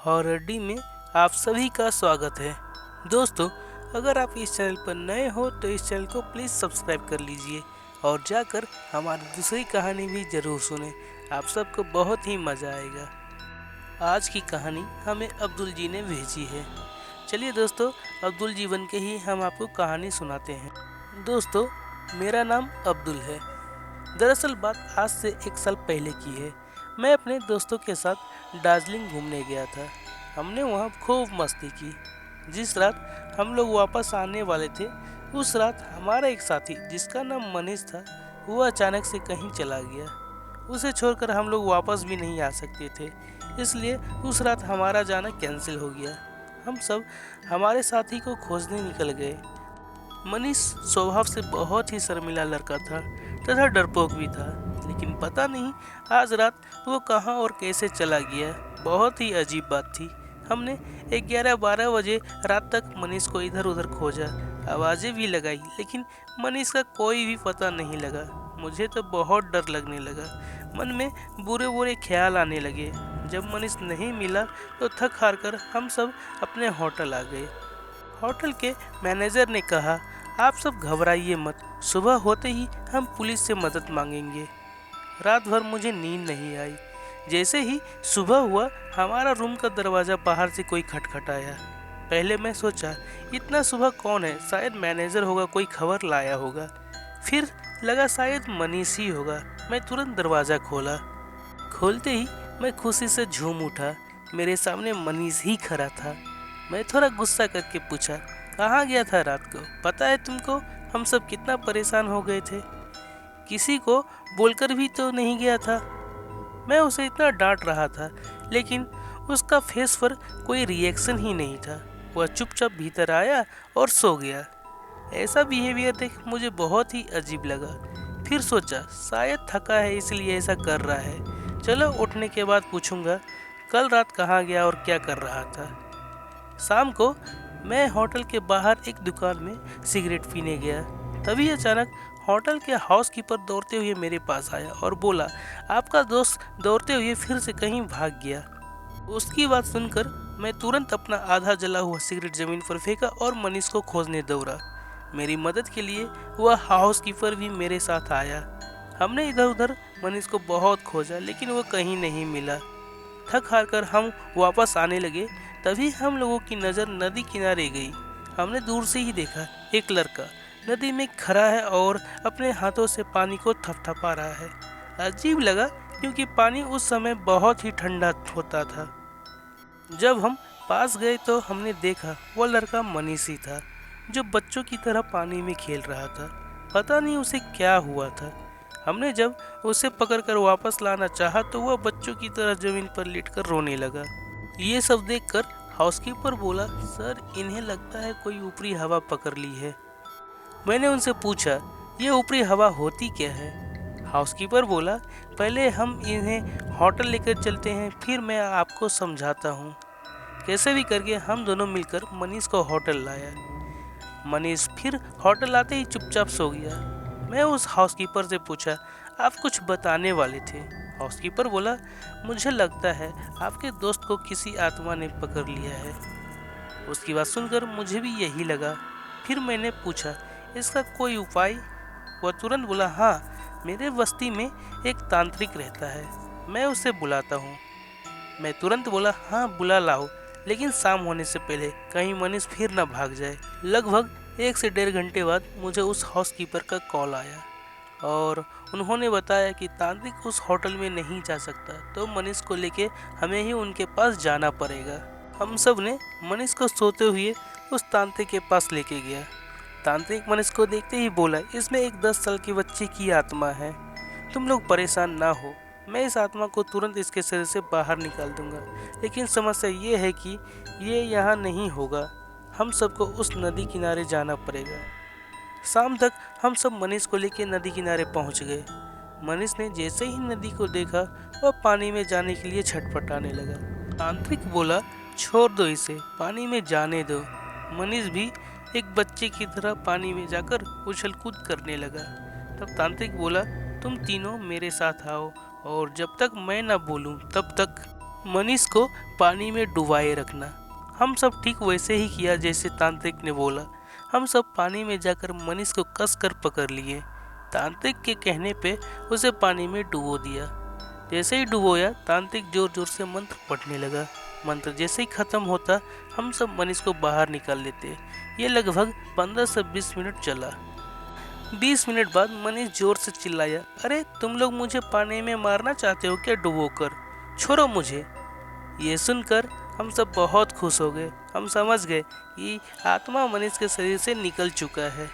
Horror D में आप सभी का स्वागत है। दोस्तों, अगर आप इस चैनल पर नए हो तो इस चैनल को प्लीज़ सब्सक्राइब कर लीजिए और जाकर हमारी दूसरी कहानी भी ज़रूर सुनें। आप सबको बहुत ही मज़ा आएगा। आज की कहानी हमें अब्दुल जी ने भेजी है। चलिए दोस्तों, अब्दुल जी बन के ही हम आपको कहानी सुनाते हैं। दोस्तों, मेरा नाम अब्दुल है। दरअसल बात आज से 1 साल पहले की है। मैं अपने दोस्तों के साथ दार्जिलिंग घूमने गया था। हमने वहाँ खूब मस्ती की। जिस रात हम लोग वापस आने वाले थे, उस रात हमारा एक साथी जिसका नाम मनीष था, वो अचानक से कहीं चला गया। उसे छोड़कर हम लोग वापस भी नहीं आ सकते थे, इसलिए उस रात हमारा जाना कैंसिल हो गया। हम सब हमारे साथी को खोजने निकल गए। मनीष स्वभाव से बहुत ही शर्मिला लड़का था तथा डरपोक भी था, लेकिन पता नहीं आज रात वो कहाँ और कैसे चला गया। बहुत ही अजीब बात थी। हमने 11-12 बजे रात तक मनीष को इधर उधर खोजा, आवाज़ें भी लगाई, लेकिन मनीष का कोई भी पता नहीं लगा। मुझे तो बहुत डर लगने लगा। मन में बुरे बुरे ख्याल आने लगे। जब मनीष नहीं मिला तो थक हार कर हम सब अपने होटल आ गए। होटल के मैनेजर ने कहा, आप सब घबराइए मत, सुबह होते ही हम पुलिस से मदद मांगेंगे। रात भर मुझे नींद नहीं आई। जैसे ही सुबह हुआ, हमारा रूम का दरवाज़ा बाहर से कोई खटखटाया। पहले मैं सोचा इतना सुबह कौन है, शायद मैनेजर होगा, कोई खबर लाया होगा। फिर लगा शायद मनीष ही होगा। मैं तुरंत दरवाज़ा खोला। खोलते ही मैं खुशी से झूम उठा। मेरे सामने मनीष ही खड़ा था। मैं थोड़ा गुस्सा करके पूछा, कहाँ गया था रात को? पता है तुमको हम सब कितना परेशान हो गए थे? किसी को बोलकर भी तो नहीं गया था। मैं उसे इतना डांट रहा था, लेकिन उसका फेस पर कोई रिएक्शन ही नहीं था। वह चुपचाप भीतर आया और सो गया। ऐसा बिहेवियर देख मुझे बहुत ही अजीब लगा। फिर सोचा शायद थका है इसलिए ऐसा कर रहा है। चलो उठने के बाद पूछूंगा कल रात कहाँ गया और क्या कर रहा था। शाम को मैं होटल के बाहर एक दुकान में सिगरेट पीने गया। तभी अचानक होटल के हाउसकीपर दौड़ते हुए मेरे पास आया और बोला, आपका दोस्त दौड़ते हुए फिर से कहीं भाग गया। उसकी बात सुनकर मैं तुरंत अपना आधा जला हुआ सिगरेट जमीन पर फेंका और मनीष को खोजने दौड़ा। मेरी मदद के लिए वह हाउसकीपर भी मेरे साथ आया। हमने इधर उधर मनीष को बहुत खोजा, लेकिन वो कहीं नहीं मिला। थक हार कर हम वापस आने लगे। तभी हम लोगों की नज़र नदी किनारे गई। हमने दूर से ही देखा एक लड़का नदी में खड़ा है और अपने हाथों से पानी को थपथपा रहा है। अजीब लगा क्योंकि पानी उस समय बहुत ही ठंडा होता था। जब हम पास गए तो हमने देखा वो लड़का मनीष ही था, जो बच्चों की तरह पानी में खेल रहा था। पता नहीं उसे क्या हुआ था। हमने जब उसे पकड़कर वापस लाना चाहा तो वह बच्चों की तरह जमीन पर लेटकर रोने लगा। ये सब देखकर हाउसकीपर बोला, सर इन्हें लगता है कोई ऊपरी हवा पकड़ ली है। मैंने उनसे पूछा, ये ऊपरी हवा होती क्या है? हाउसकीपर बोला, पहले हम इन्हें होटल लेकर चलते हैं, फिर मैं आपको समझाता हूँ। कैसे भी करके हम दोनों मिलकर मनीष को होटल लाया। मनीष फिर होटल आते ही चुपचाप सो गया। मैं उस हाउसकीपर से पूछा, आप कुछ बताने वाले थे? हाउसकीपर बोला, मुझे लगता है आपके दोस्त को किसी आत्मा ने पकड़ लिया है। उसकी बात सुनकर मुझे भी यही लगा। फिर मैंने पूछा, इसका कोई उपाय? वह तुरंत बोला, हाँ, मेरे बस्ती में एक तांत्रिक रहता है, मैं उसे बुलाता हूँ। मैं तुरंत बोला, हाँ बुला लाओ, लेकिन शाम होने से पहले, कहीं मनीष फिर न भाग जाए। लगभग 1 से 1.5 घंटे बाद मुझे उस हाउसकीपर का कॉल आया और उन्होंने बताया कि तांत्रिक उस होटल में नहीं जा सकता, तो मनीष को लेके हमें ही उनके पास जाना पड़ेगा। हम सब ने मनीष को सोते हुए उस तांत्रिक के पास लेके गया। तांत्रिक मनीष को देखते ही बोला, इसमें एक 10 साल की बच्ची की आत्मा है, तुम लोग परेशान ना हो, मैं इस आत्मा को तुरंत इसके शरीर से बाहर निकाल दूंगा। लेकिन समस्या ये है कि ये यहाँ नहीं होगा, हम सबको उस नदी किनारे जाना पड़ेगा। शाम तक हम सब मनीष को लेकर नदी किनारे पहुँच गए। मनीष ने जैसे ही नदी को देखा, वह पानी में जाने के लिए छटपटाने लगा। तांत्रिक बोला, छोड़ दो इसे, पानी में जाने दो। मनीष भी एक बच्चे की तरह पानी में जाकर उछल कूद करने लगा। तब तांत्रिक बोला, तुम तीनों मेरे साथ आओ और जब तक मैं ना बोलूं तब तक मनीष को पानी में डुबाए रखना। हम सब ठीक वैसे ही किया जैसे तांत्रिक ने बोला। हम सब पानी में जाकर मनीष को कसकर पकड़ लिए। तांत्रिक के कहने पे उसे पानी में डुबो दिया। जैसे ही डुबोया, तांत्रिक जोर जोर से मंत्र पढ़ने लगा। मंत्र जैसे ही खत्म होता, हम सब मनीष को बाहर निकाल लेते। ये लगभग 15 से 20 मिनट चला। 20 मिनट बाद मनीष जोर से चिल्लाया, अरे तुम लोग मुझे पानी में मारना चाहते हो क्या डुबोकर? छोड़ो मुझे। ये सुनकर हम सब बहुत खुश हो गए। हम समझ गए कि आत्मा मनीष के शरीर से निकल चुका है।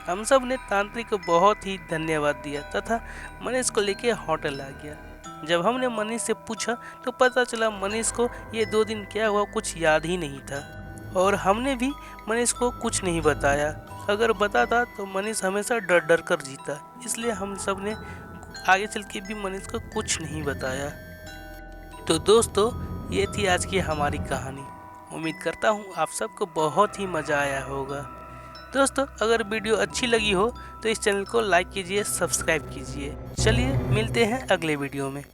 हम सब ने तांत्रिक को बहुत ही धन्यवाद दिया तथा मनीष को लेके होटल आ गया। जब हमने मनीष से पूछा तो पता चला मनीष को ये 2 दिन क्या हुआ कुछ याद ही नहीं था, और हमने भी मनीष को कुछ नहीं बताया। अगर बताता तो मनीष हमेशा डर डर कर जीता, इसलिए हम सब ने आगे चल के भी मनीष को कुछ नहीं बताया। तो दोस्तों, ये थी आज की हमारी कहानी। उम्मीद करता हूँ आप सबको बहुत ही मज़ा आया होगा। दोस्तों, अगर वीडियो अच्छी लगी हो तो इस चैनल को लाइक कीजिए, सब्सक्राइब कीजिए। चलिए मिलते हैं अगले वीडियो में।